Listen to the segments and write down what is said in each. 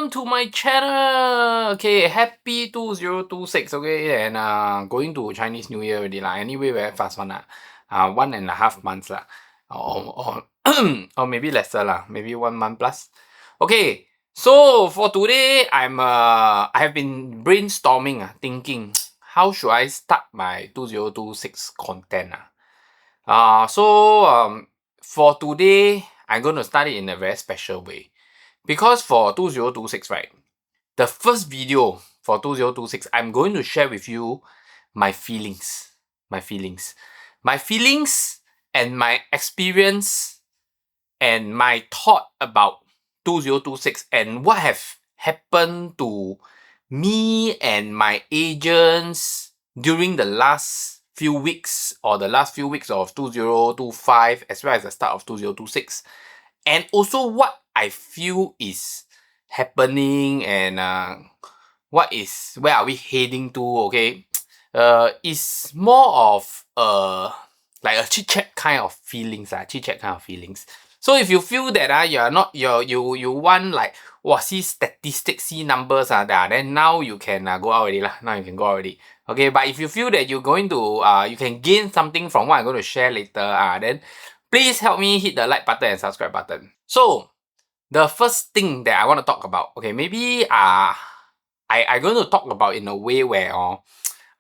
welcome to my channel. Okay, happy 2026. Okay, and going to Chinese New Year already lah. Anyway, very fast one lah. 1.5 months lah, or or maybe lesser lah. Maybe 1 month plus. Okay, so for today, I have been brainstorming thinking how should I start my 2026 content for today, I'm going to start it in a very special way. Because for 2026, right, the first video for 2026, I'm going to share with you my feelings. My feelings and my experience and my thought about 2026 and what have happened to me and my agents during the last few weeks or the last few weeks of 2025 as well as the start of 2026, and also what I feel is happening and where are we heading to. Okay, it's more of like a chit chat kind of feelings. So if you feel that you want like see statistics, see numbers then now you can go out already lah. Now you can go out already. Okay, but if you feel that you're going to you can gain something from what I'm going to share later, then please help me hit the like button and subscribe button. So the first thing that I want to talk about, okay, maybe I'm going to talk about in a way where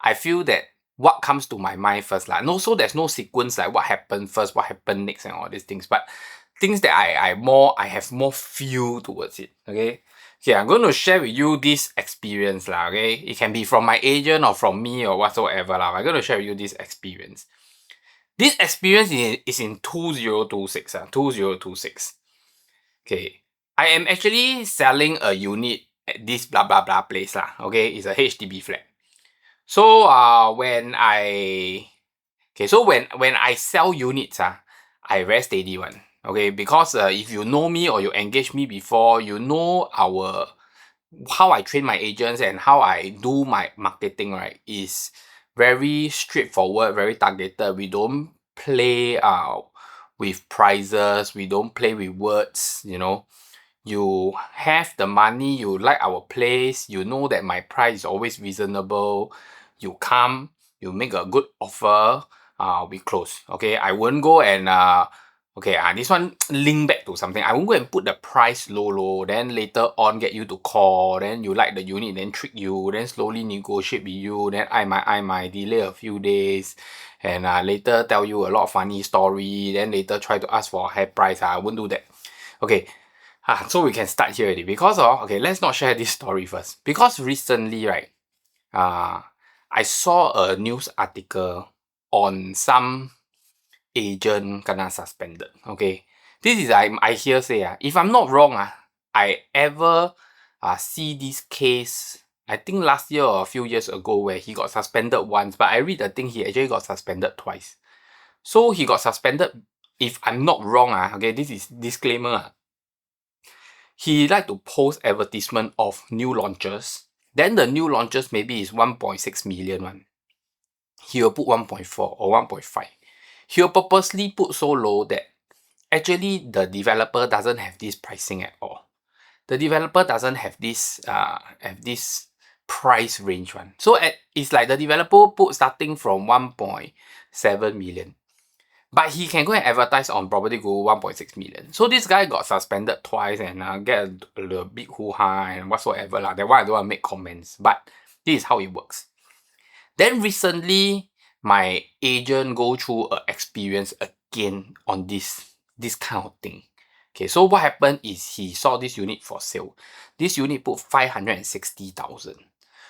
I feel that what comes to my mind first lah. And also there's no sequence like what happened first, what happened next and all these things, but things that I have more feel towards it. Okay, I'm going to share with you this experience lah. Okay, it can be from my agent or from me or whatsoever lah. I'm going to share with you this experience. This experience is in 2026. 2026. Okay, I am actually selling a unit at this blah blah blah place lah. Okay, it's a HDB flat. So when I sell units I very steady one. Okay, because if you know me or you engage me before, you know how I train my agents and how I do my marketing, right, is very straightforward, very targeted. We don't play with prices, we don't play with words, you know. You have the money, you like our place, you know that my price is always reasonable. You come, you make a good offer, we close. Okay, I won't go and this one link back to something. I won't go and put the price low, then later on get you to call, then you like the unit, then trick you, then slowly negotiate with you, then I might delay a few days, and later tell you a lot of funny story, then later try to ask for a high price. I won't do that. Okay, so we can start here already. Because let's not share this story first. Because recently, right, I saw a news article on some agent kena suspended. Okay, this is I hear say if I'm not wrong I ever see this case, I think last year or a few years ago, where he got suspended once, but I read the thing he actually got suspended twice. So he got suspended, if I'm not wrong okay, this is disclaimer, he like to post advertisement of new launches, then the new launches maybe is 1.6 million one, he will put 1.4 or 1.5. He'll purposely put so low that actually the developer doesn't have this pricing at all. The developer doesn't have this price range one. So it's like the developer put starting from 1.7 million. But he can go and advertise on Property Guru 1.6 million. So this guy got suspended twice and get a big hoo-ha and whatsoever lah. That one I don't want to make comments. But this is how it works. Then recently, my agent go through an experience again on this kind of thing. Okay, so what happened is he saw this unit for sale. This unit put 560,000.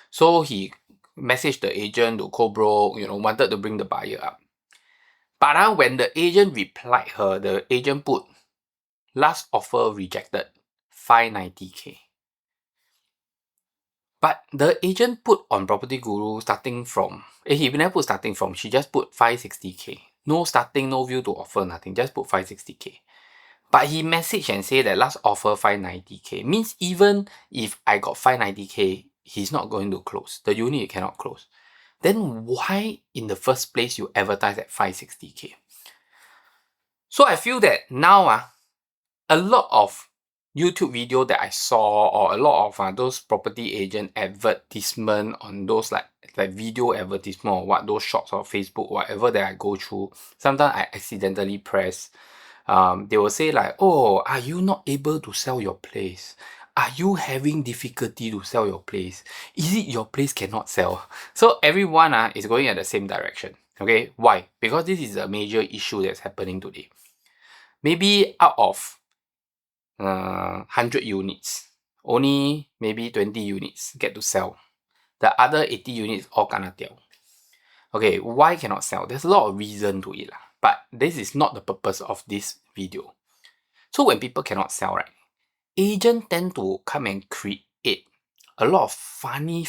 So he messaged the agent to co-broke, wanted to bring the buyer up. But when the agent replied her, the agent put last offer rejected 590k. But the agent put on Property Guru starting from, he never put starting from, she just put 560k. No starting, no view to offer, nothing, just put 560k. But he messaged and say that last offer 590k. Means even if I got 590k, he's not going to close. The unit cannot close. Then why in the first place you advertise at 560k? So I feel that now a lot of YouTube video that I saw, or a lot of those property agent advertisement on those like video advertisement or what, those shops or Facebook, whatever that I go through, sometimes I accidentally press. They will say like, oh, are you not able to sell your place? Are you having difficulty to sell your place? Is it your place cannot sell? So everyone is going at the same direction. Okay, why? Because this is a major issue that's happening today. Maybe out of 100 units, only maybe 20 units get to sell. The other 80 units all kena tiao. Okay, why cannot sell? There's a lot of reason to it lah. But this is not the purpose of this video. So when people cannot sell, right, agents tend to come and create a lot of funny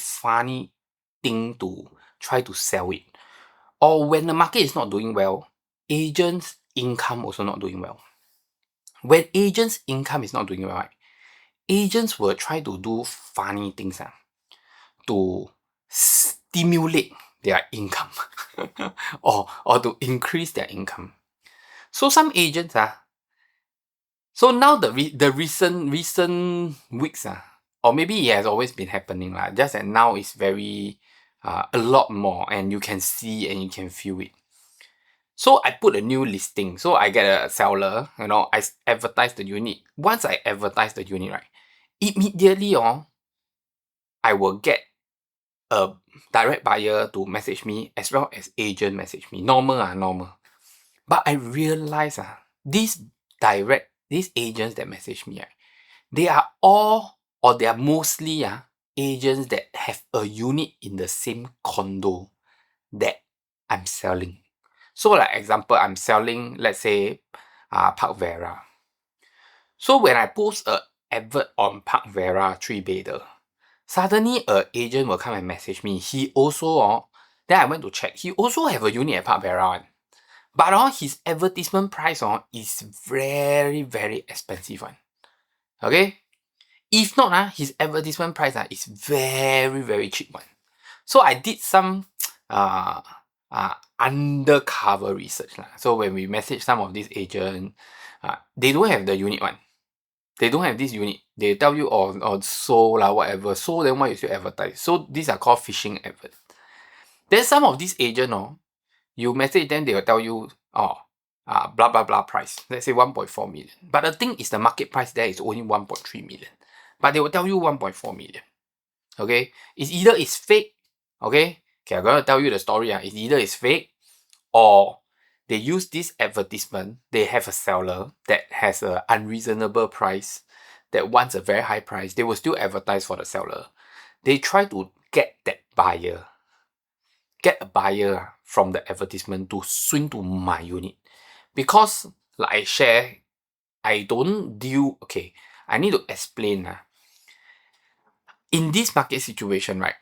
thing to try to sell it. Or when the market is not doing well, agents' income also not doing well. When agents' income is not doing well, right, agents will try to do funny things to stimulate their income or to increase their income. So some agents so now the recent weeks or maybe it has always been happening just that now it's very a lot more, and you can see and you can feel it. So I put a new listing. So I get a seller, I advertise the unit. Once I advertise the unit, right, immediately I will get a direct buyer to message me as well as agent message me. Normal. But I realize these agents that message me, they are all, or they are mostly agents that have a unit in the same condo that I'm selling. So like example, I'm selling, let's say, Park Vera. So when I post a advert on Park Vera 3-bedder, suddenly a agent will come and message me. He also, then I went to check, he also have a unit at Park Vera one. But his advertisement price is very, very expensive one. Okay? If not, his advertisement price is very, very cheap one. So I did some undercover research. So when we message some of these agents, they don't have the unit one. They don't have this unit. They tell you, sold whatever. So then why you still advertise? So these are called phishing adverts. Then some of these agents, you message them, they will tell you, blah blah blah price. Let's say 1.4 million. But the thing is, the market price there is only 1.3 million. But they will tell you 1.4 million. Okay? It's either it's fake. Okay, I'm gonna tell you the story. It's either it's fake, or they use this advertisement. They have a seller that has an unreasonable price, that wants a very high price. They will still advertise for the seller. They try to get that buyer. Get a buyer from the advertisement to swing to my unit. Because like I share, I don't deal, okay, I need to explain. In this market situation, right,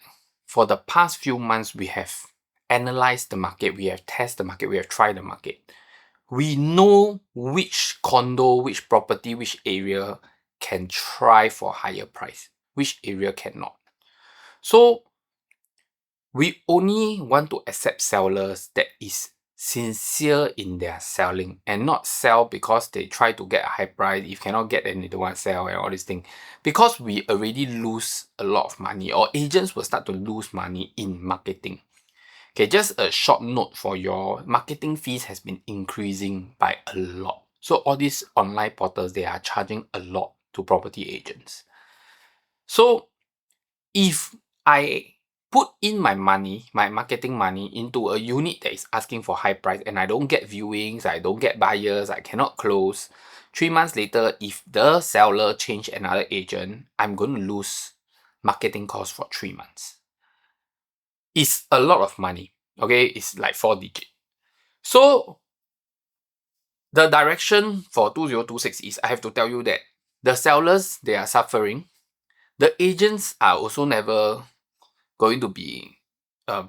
for the past few months, we have analyzed the market, we have tested the market, we have tried the market. We know which condo, which property, which area can try for higher price, which area cannot. So we only want to accept sellers that is sincere in their selling, and not sell because they try to get a high price. If cannot get, then they don't want to sell and all these things. Because we already lose a lot of money, or agents will start to lose money in marketing. Okay, just a short note for your marketing fees has been increasing by a lot. So all these online portals, they are charging a lot to property agents. So if I put in my money, my marketing money, into a unit that is asking for high price, and I don't get viewings, I don't get buyers, I cannot close, 3 months later, if the seller change another agent, I'm going to lose marketing costs for 3 months. It's a lot of money. Okay, it's like 4 digits. So the direction for 2026 is, I have to tell you that the sellers, they are suffering. The agents are also never going to be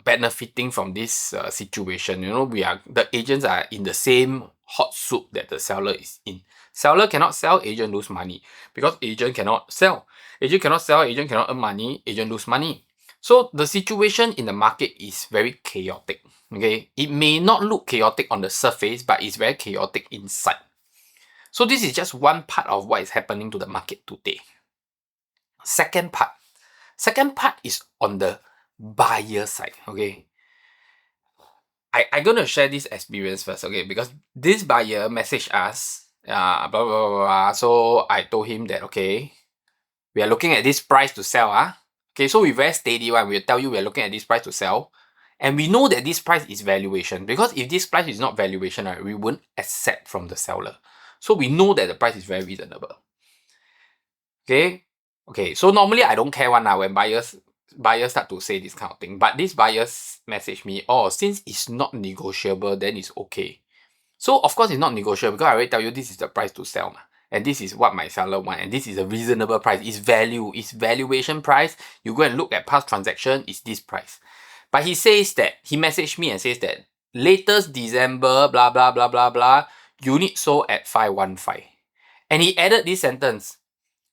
benefiting from this situation. The agents are in the same hot soup that the seller is in. Seller cannot sell, agent lose money. Because agent cannot sell. Agent cannot sell, agent cannot earn money, agent lose money. So the situation in the market is very chaotic. Okay, it may not look chaotic on the surface, but it's very chaotic inside. So this is just one part of what is happening to the market today. Second part is on the buyer side, okay? I'm gonna share this experience first, okay? Because this buyer messaged us, blah, blah, blah, blah. So I told him that, okay, we are looking at this price to sell, Okay, so we very steady one. We'll tell you we're looking at this price to sell. And we know that this price is valuation. Because if this price is not valuation, right, we won't accept from the seller. So we know that the price is very reasonable. Okay? Okay, so normally I don't care one when buyers start to say this kind of thing. But this buyers message me, oh, since it's not negotiable, then it's okay. So of course it's not negotiable because I already tell you this is the price to sell. And this is what my seller want. And this is a reasonable price. It's value. It's valuation price. You go and look at past transaction, it's this price. But he says that, he messaged me and says that latest December, blah, blah, blah, blah, blah, unit sold at 515. And he added this sentence,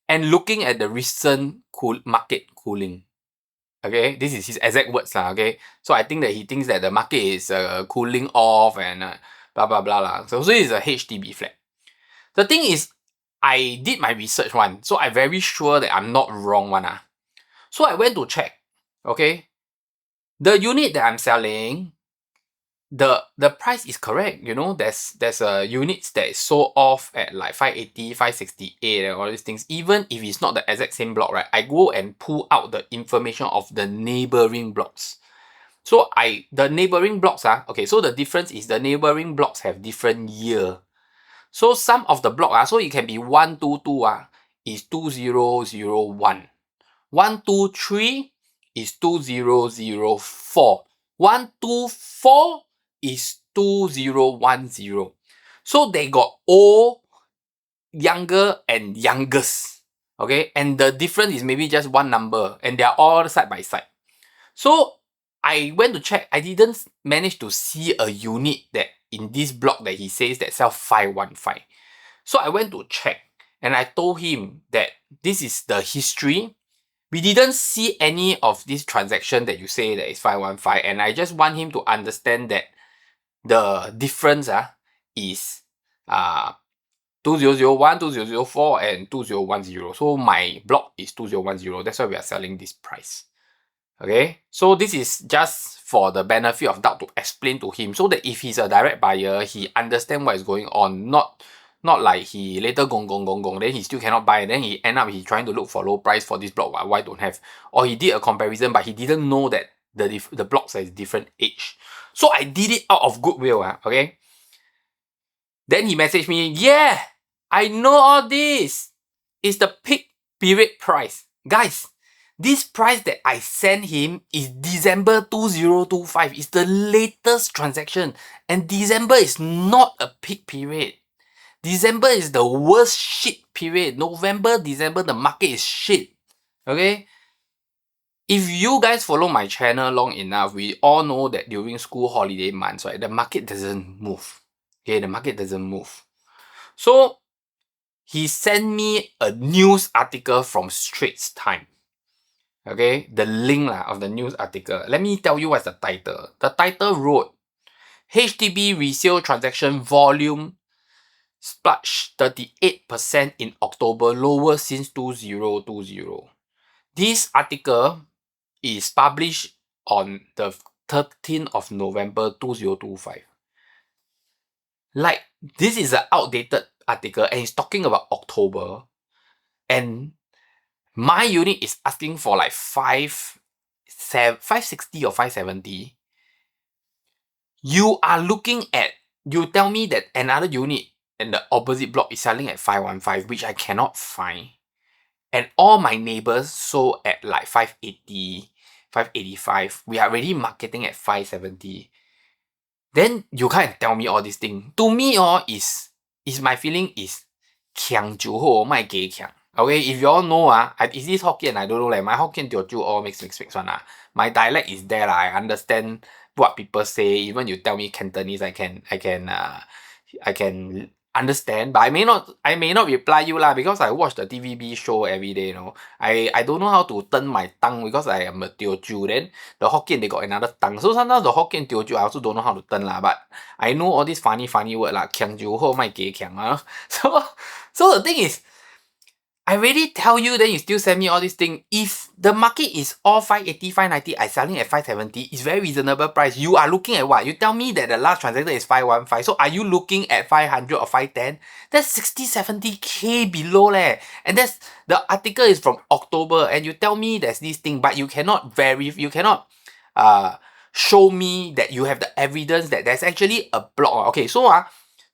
and looking at the recent market cooling. Okay, this is his exact words, okay? So I think that he thinks that the market is cooling off and blah, blah, blah, lah. So this is a HDB flat. The thing is, I did my research one, so I'm very sure that I'm not wrong one. So I went to check, okay? The unit that I'm selling, the price is correct, you know, there's units that is sold off at like 580, 568 and all these things. Even if it's not the exact same block, right, I go and pull out the information of the neighboring blocks. So the neighboring blocks okay, so the difference is the neighboring blocks have different year. So some of the block so it can be 122 is 2001. 123 is 2004. 124 is 2010. So they got old, younger, and youngest. Okay, and the difference is maybe just one number, and they are all side by side. So I went to check. I didn't manage to see a unit that in this block that he says that sell 515. So I went to check, and I told him that this is the history. We didn't see any of this transaction that you say that is 515, and I just want him to understand that the difference is 2001, 2004, and 2010. So my block is 2010. That's why we are selling this price. Okay, so this is just for the benefit of doubt to explain to him so that if he's a direct buyer, he understand what is going on. Not like he later gong, then he still cannot buy, and then he end up he trying to look for low price for this block. Why don't have? Or he did a comparison, but he didn't know that the blocks is different age. So I did it out of goodwill, okay? Then he messaged me, yeah, I know all this. It's the peak period price. Guys, this price that I sent him is December 2025. It's the latest transaction. And December is not a peak period. December is the worst shit period. November, December, the market is shit. Okay? If you guys follow my channel long enough, we all know that during school holiday months, right, the market doesn't move. Okay, the market doesn't move. So, he sent me a news article from Straits Times. Okay, the link of the news article. Let me tell you what's the title. The title wrote, HDB resale transaction volume splurged 38% in October, lower since 2020. This article is published on the 13th of November 2025. Like, this is an outdated article and it's talking about October, and my unit is asking for like 560 or 570. You are looking at, you tell me that another unit in the opposite block is selling at 515, which I cannot find. And all my neighbors sold at like 580, 585. We are already marketing at 570. Then you can't tell me all these things. To me, is my feeling is 强酒后卖给强. Okay, if you all know is this Hokkien? I don't know. Like my Hokkien Teochew all mix one. My dialect is there. I understand what people say. Even you tell me Cantonese, I can understand, but I may not reply you lah, because I watch the TVB show every day, you know. I don't know how to turn my tongue because I am a Teochew. Then the Hokkien they got another tongue. So sometimes the Hokkien Teochew I also don't know how to turn lah. But I know all these funny word lah. Kiang jiu ho mai ge kiang ah. So the thing is, I already tell you, then you still send me all these things. If the market is all 580, 590, I selling at 570, it's very reasonable price. You are looking at what? You tell me that the last transaction is 515. So are you looking at 500 or 510? That's 60, 70k below leh. And that's the article is from October, and you tell me there's this thing, but you cannot show me that you have the evidence that there's actually a block. Okay, so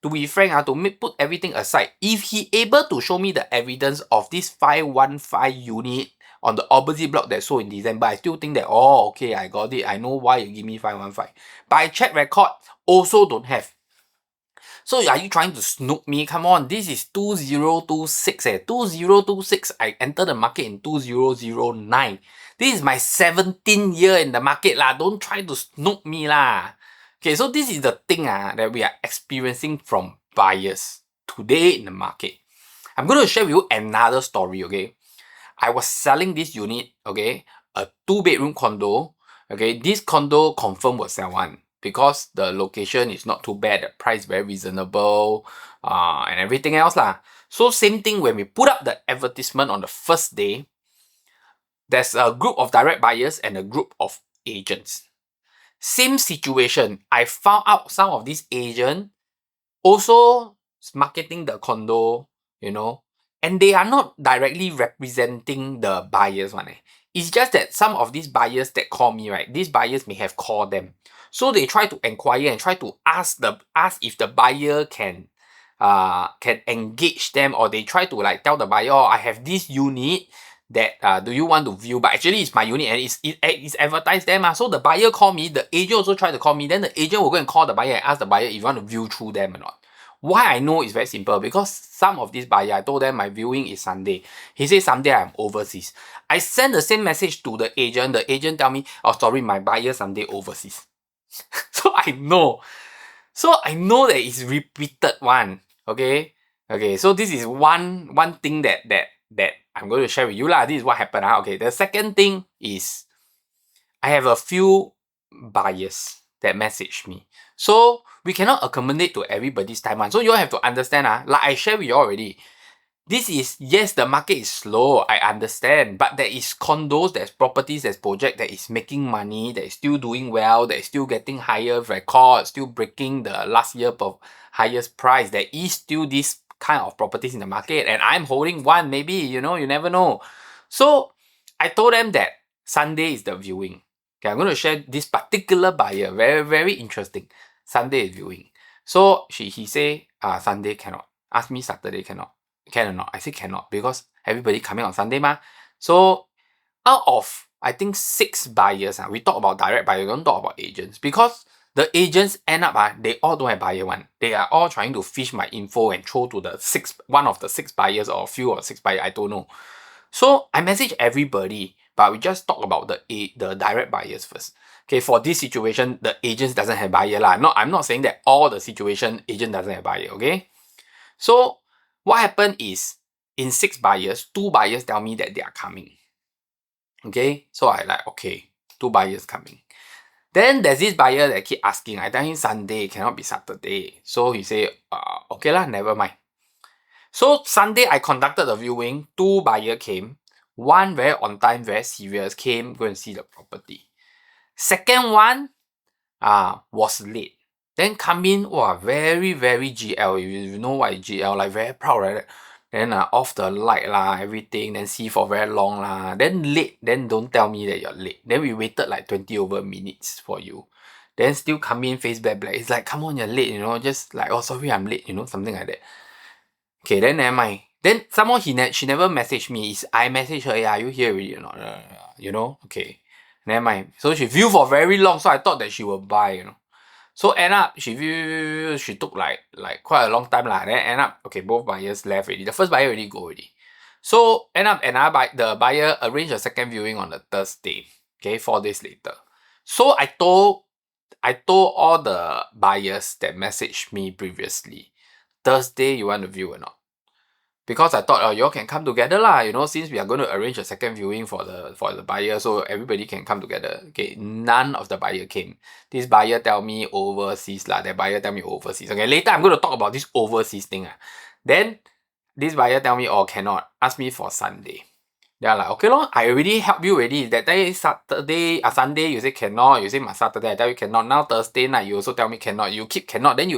to be frank, put everything aside, if he able to show me the evidence of this 515 unit on the opposite block that sold in December, I still think that, oh, okay, I got it. I know why you give me 515. But I check record, also don't have. So are you trying to snoop me? Come on, this is 2026 2026, I entered the market in 2009. This is my 17th year in the market lah. Don't try to snoop me lah. Okay, so this is the thing that we are experiencing from buyers today in the market. I'm going to share with you another story, okay? I was selling this unit, okay? A 2-bedroom condo, okay? This condo confirm will sell one because the location is not too bad, the price very reasonable, and everything else lah. So same thing when we put up the advertisement on the first day, there's a group of direct buyers and a group of agents. Same situation. I found out some of these agents also marketing the condo, you know, and they are not directly representing the buyers one. It's just that some of these buyers that call me, right, these buyers may have called them. So they try to inquire and try to ask if the buyer can engage them, or they try to like tell the buyer, oh, I have this unit that do you want to view? But actually it's my unit and it's advertised there. So the buyer call me, the agent also try to call me, then the agent will go and call the buyer and ask the buyer if you want to view through them or not. Why I know is very simple, because some of these buyers, I told them my viewing is Sunday. He says Sunday I'm overseas. I send the same message to the agent tell me, oh sorry, my buyer Sunday overseas. So I know that it's repeated one. Okay, so this is one thing that I'm going to share with you lah. This is what happened. Okay, the second thing is I have a few buyers that message me. So we cannot accommodate to everybody's time. So you all have to understand, like I shared with you already. This is, yes, the market is slow, I understand, but there is condos, there's properties, there's project that is making money, that is still doing well, that is still getting higher records, still breaking the last year highest price. There is still this kind of properties in the market, and I'm holding one, maybe, you never know. So I told them that Sunday is the viewing. Okay, I'm going to share this particular buyer, very, very interesting. Sunday is viewing. So he say, Sunday cannot. Ask me Saturday cannot. Can or not? I say cannot because everybody coming on Sunday ma. So out of, I think 6 buyers, we talk about direct buyers, we don't talk about agents, because the agents end up, they all don't have buyer one. They are all trying to fish my info and throw to one of the 6 buyers or a few of 6 buyers, I don't know. So I message everybody, but we just talk about the direct buyers first. Okay, for this situation, the agents doesn't have buyer lah. I'm not saying that all the situation agent doesn't have buyer, okay? So what happened is, in 6 buyers, 2 buyers tell me that they are coming. Okay, so I like, okay, 2 buyers coming. Then there's this buyer that keep asking. I tell him Sunday, cannot be Saturday. So he say, okay lah, never mind. So Sunday I conducted the viewing. 2 buyers came. One very on time, very serious, came, go and see the property. Second one was late. Then come in, very, very GL. You know what is GL, like very proud, right? Then off the light lah, everything, then see for very long lah. Then late, then don't tell me that you're late. Then we waited like 20 over minutes for you. Then still come in, face black. It's like, come on, you're late, just like, oh, sorry, I'm late, something like that. Okay, then never mind. Then somehow she never messaged me. I messaged her, are you here already or not? Okay, never mind. So she viewed for very long, so I thought that she will buy, So end up, she took like quite a long time lah. Then end up, okay, both buyers left already. The first buyer already go already. So end up the buyer arranged a second viewing on the Thursday. Okay, 4 days later. So I told all the buyers that messaged me previously, Thursday you want to view or not? Because I thought, oh, you all can come together lah, you know, since we are going to arrange a second viewing for the buyer, so everybody can come together. Okay, none of the buyer came. This buyer tell me overseas lah. That buyer tell me overseas. Okay, later I'm going to talk about this overseas thing. Then this buyer tell me, oh, cannot. Ask me for Sunday. Then I'm like, okay lor, I already help you already. That day Sunday, you say cannot. You say my Saturday, I tell you cannot. Now Thursday night, you also tell me cannot. You keep cannot. Then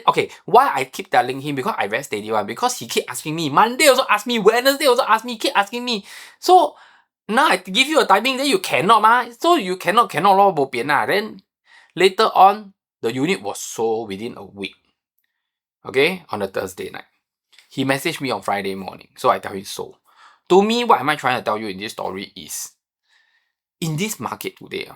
okay, why I keep telling him? Because I very steady one. Because he keep asking me. Monday also ask me. Wednesday also ask me. Keep asking me. So now I give you a timing, then you cannot ma. So you cannot lor, bo pian lah. Then later on, the unit was sold within a week. Okay, on a Thursday night. He messaged me on Friday morning. So I tell him so. To me, what am I trying to tell you in this story is, in this market today,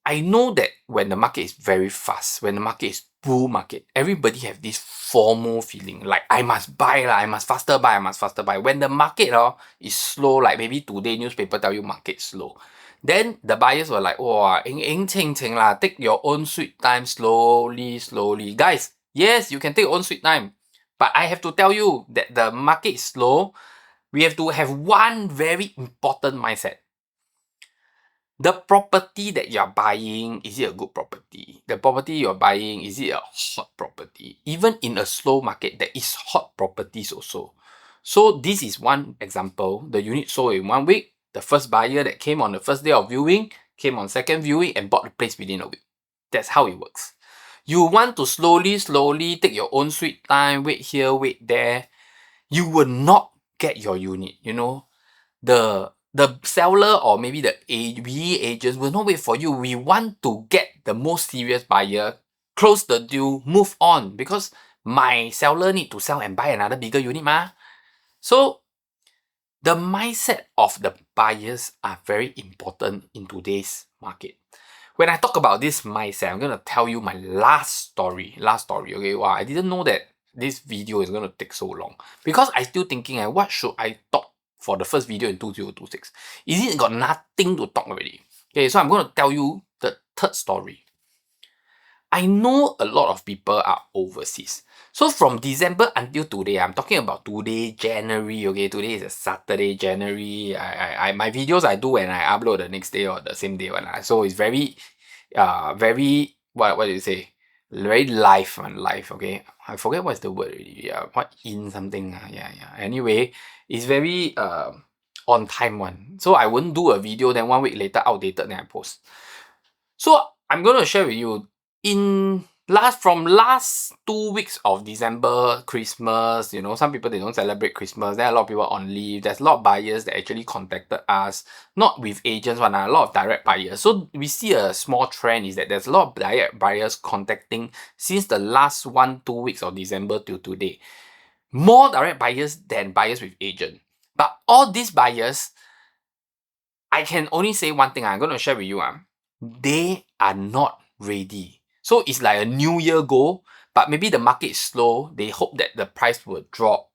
I know that when the market is very fast, when the market is bull market, everybody have this FOMO feeling, like I must buy lah, I must faster buy, I must faster buy. When the market is slow, like maybe today newspaper tell you market slow, then the buyers were like, wow, ching lah, take your own sweet time, slowly. Guys, yes, you can take your own sweet time. But I have to tell you that the market is slow. We have to have one very important mindset. The property that you are buying, is it a good property? The property you are buying, is it a hot property? Even in a slow market, there is hot properties also. So this is one example. The unit sold in 1 week. The first buyer that came on the first day of viewing, came on second viewing and bought the place within a week. That's how it works. You want to slowly take your own sweet time, wait here, wait there, you will not get your unit, you know. The seller or maybe the agents will not wait for you. We want to get the most serious buyer, close the deal, move on, because my seller need to sell and buy another bigger unit ma. So the mindset of the buyers are very important in today's market. When I talk about this mindset, I'm going to tell you my last story. Okay, wow, I didn't know that this video is going to take so long. Because I still thinking, what should I talk for the first video in 2026? Is it got nothing to talk already? Okay, so I'm going to tell you the third story. I know a lot of people are overseas. So from December until today, I'm talking about today, January, okay? Today is a Saturday, January. My videos I do when I upload the next day or the same day one. So it's very, what do you say? Very live, okay? I forget what's the word already. Yeah, what in something. Yeah. Anyway, it's very on time one. So I won't do a video, then 1 week later outdated, then I post. So I'm going to share with you, from last 2 weeks of December, Christmas, you know, some people, they don't celebrate Christmas. There are a lot of people on leave. There's a lot of buyers that actually contacted us, not with agents, but a lot of direct buyers. So we see a small trend is that there's a lot of direct buyers contacting since the last 1-2 weeks of December till today. More direct buyers than buyers with agent. But all these buyers, I can only say one thing I'm going to share with you. They are not ready. So it's like a new year goal, but maybe the market is slow. They hope that the price will drop.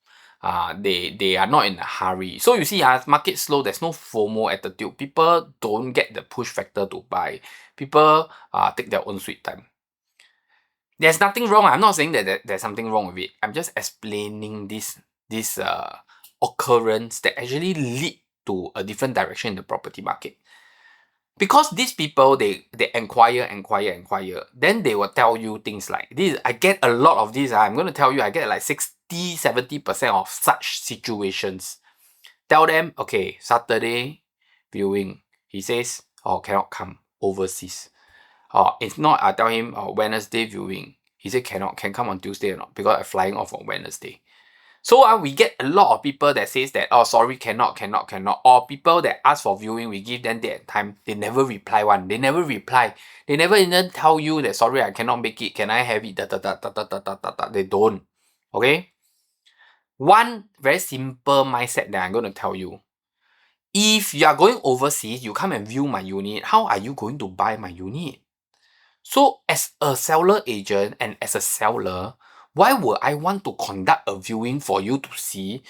They are not in a hurry. So you see, market slow, there's no FOMO attitude. People don't get the push factor to buy. People take their own sweet time. There's nothing wrong. I'm not saying that there's something wrong with it. I'm just explaining this occurrence that actually lead to a different direction in the property market. Because these people, they inquire, then they will tell you things like this. I get a lot of these. I'm going to tell you, I get like 60-70% of such situations. Tell them, okay, Saturday viewing. He says, oh, cannot come overseas. If not, I tell him, Wednesday viewing. He said, can come on Tuesday or not, because I'm flying off on Wednesday. So we get a lot of people that says that, oh, sorry, cannot. Or people that ask for viewing, we give them date and time. They never reply one. They never reply. They never even tell you that, sorry, I cannot make it. Can I have it? They don't. Okay? One very simple mindset that I'm going to tell you. If you are going overseas, you come and view my unit, how are you going to buy my unit? So as a seller agent and as a seller, why would I want to conduct a viewing for you to see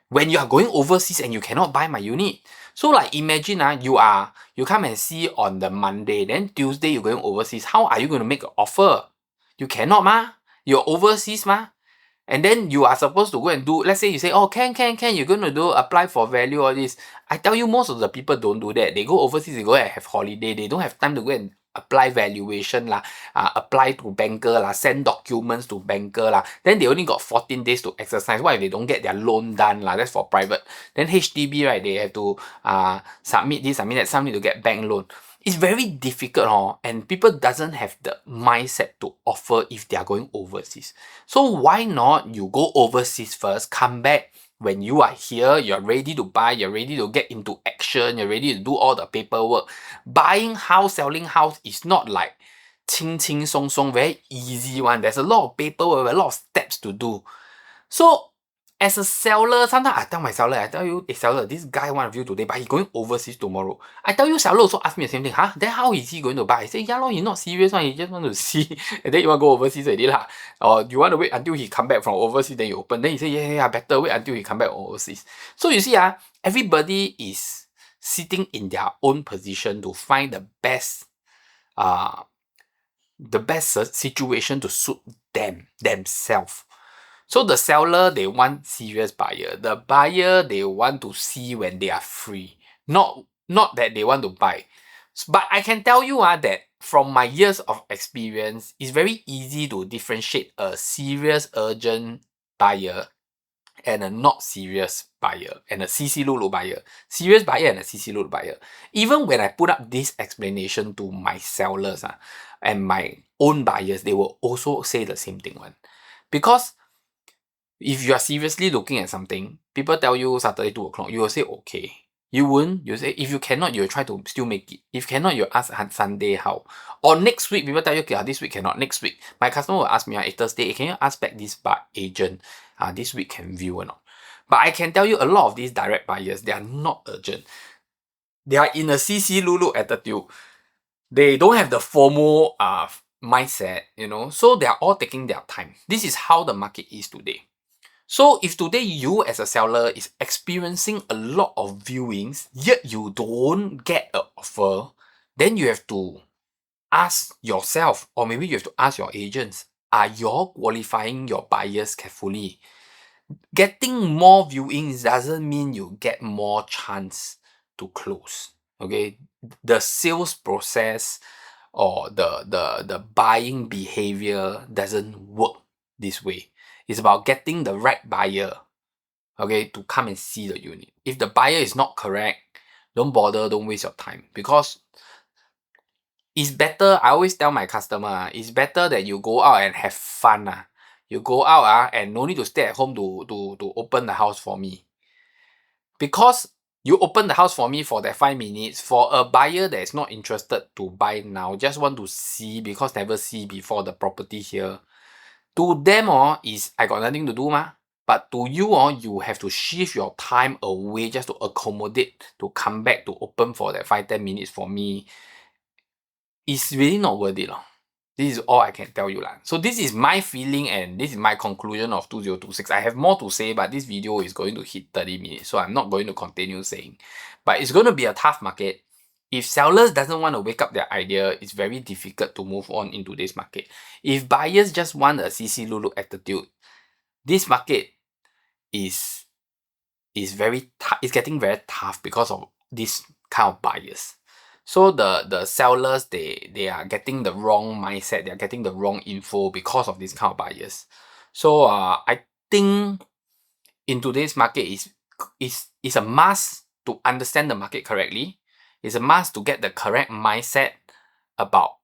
when you are going overseas and you cannot buy my unit? So like imagine you come and see on the Monday, then Tuesday you're going overseas. How are you going to make an offer? You cannot ma. You're overseas mah. And then you are supposed to go and do, let's say you say, oh, can, you're going to do apply for value, all this. I tell you, most of the people don't do that. They go overseas, they go and have holiday. They don't have time to go and apply valuation lah, apply to banker lah, send documents to banker lah. Then they only got 14 days to exercise. What if they don't get their loan done lah? That's for private. Then HDB, right, they have to submit this, submit that, some need to get bank loan. It's very difficult, and people doesn't have the mindset to offer if they are going overseas. So why not you go overseas first, come back when you are here, you're ready to buy, you're ready to get into action, you're ready to do all the paperwork. Buying house, selling house is not like ching ching song song, very easy one. There's a lot of paperwork, a lot of steps to do. So as a seller, sometimes I tell my seller, hey seller, this guy want to view today, but he's going overseas tomorrow. I tell you, seller also ask me the same thing. Huh? Then how is he going to buy? I say, yeah lor, he's not serious one, he just want to see. And then you want to go overseas already lah. Or you want to wait until he come back from overseas, then you open. Then he say, yeah, better wait until he come back overseas. So you see, everybody is sitting in their own position to find the best situation to suit themselves. So the seller, they want serious buyer. The buyer, they want to see when they are free. Not that they want to buy. But I can tell you that from my years of experience, it's very easy to differentiate a serious urgent buyer and a not serious buyer and a CC Lulu buyer. Serious buyer and a CC Lulu buyer. Even when I put up this explanation to my sellers and my own buyers, they will also say the same thing one. Because if you are seriously looking at something, people tell you Saturday 2 o'clock, you will say okay. You won't. You say if you cannot, you'll try to still make it. If cannot, you ask Sunday how. Or next week, people tell you, okay, this week cannot. Next week, my customer will ask me Thursday, can you ask back this agent? This week can view or not? But I can tell you a lot of these direct buyers, they are not urgent. They are in a CC Lulu attitude. They don't have the FOMO mindset, so they are all taking their time. This is how the market is today. So if today you as a seller is experiencing a lot of viewings, yet you don't get an offer, then you have to ask yourself, or maybe you have to ask your agents, are you qualifying your buyers carefully? Getting more viewings doesn't mean you get more chance to close. Okay, the sales process or the buying behavior doesn't work this way. It's about getting the right buyer, okay, to come and see the unit. If the buyer is not correct, don't bother, don't waste your time. Because it's better, I always tell my customer, it's better that you go out and have fun. You go out and no need to stay at home to open the house for me. Because you open the house for me for that 5 minutes, for a buyer that is not interested to buy now, just want to see because never see before the property here, to them is I got nothing to do mah. But to you you have to shift your time away just to accommodate to come back to open for that 5-10 minutes for me. It's really not worth it. This is all I can tell you. So this is my feeling and this is my conclusion of 2026. I have more to say, but this video is going to hit 30 minutes. So I'm not going to continue saying. But it's going to be a tough market. If sellers doesn't want to wake up their idea, it's very difficult to move on into this market. If buyers just want a CC Lulu attitude, this market is very it's getting very tough because of this kind of buyers. So the sellers, they are getting the wrong mindset, they are getting the wrong info because of this kind of buyers. So I think in today's market is a must to understand the market correctly. It's a must to get the correct mindset about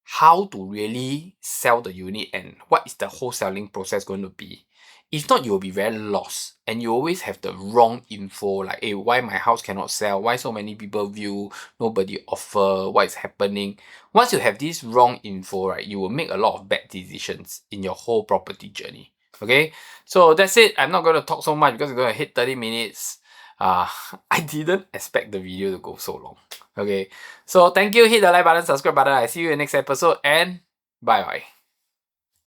how to really sell the unit and what is the wholesaling process going to be. If not, you will be very lost and you always have the wrong info like, hey, why my house cannot sell? Why so many people view? Nobody offer? What is happening? Once you have this wrong info, right, you will make a lot of bad decisions in your whole property journey. Okay, so that's it. I'm not going to talk so much because it's going to hit 30 minutes. I didn't expect the video to go so long. Okay, so thank you. Hit the like button, subscribe button. I see you in the next episode and bye bye.